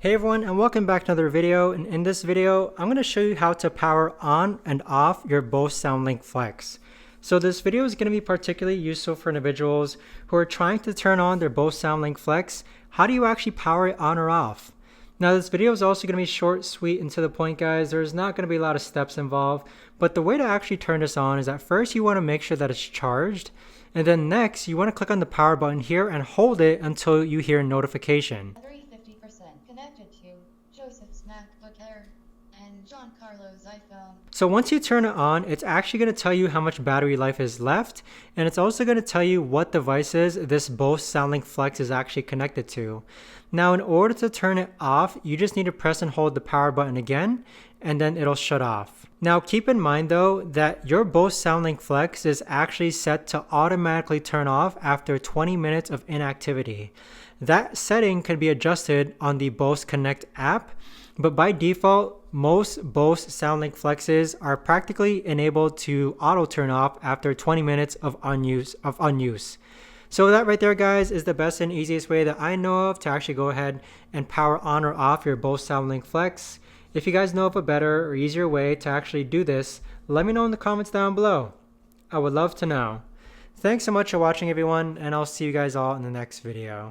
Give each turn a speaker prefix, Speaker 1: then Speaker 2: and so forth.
Speaker 1: Hey everyone, and welcome back to another video. And in this video, I'm going to show you how to power on and off your Bose SoundLink Flex. So this video is going to be particularly useful for individuals who are trying to turn on their Bose SoundLink Flex. How do you actually power it on or off? Now this video is also going to be short, sweet, and to the point, guys. There's not going to be a lot of steps involved, but the way to actually turn this on is that first you want to make sure that it's charged, and then next you want to click on the power button here and hold it until you hear a notification.
Speaker 2: Connected to Joseph's MacBook Air and John Carlo's iPhone.
Speaker 1: So once you turn it on, it's actually going to tell you how much battery life is left, and it's also going to tell you what devices this Bose SoundLink Flex is actually connected to. Now in order to turn it off, you just need to press and hold the power button again, and then it'll shut off. Now keep in mind though that your Bose SoundLink Flex is actually set to automatically turn off after 20 minutes of inactivity. That setting can be adjusted on the Bose Connect app, but by default, most Bose SoundLink Flexes are practically enabled to auto turn off after 20 minutes of unuse. So that right there, guys, is the best and easiest way that I know of to actually go ahead and power on or off your Bose SoundLink Flex. If you guys know of a better or easier way to actually do this, let me know in the comments down below. I would love to know. Thanks so much for watching, everyone, and I'll see you guys all in the next video.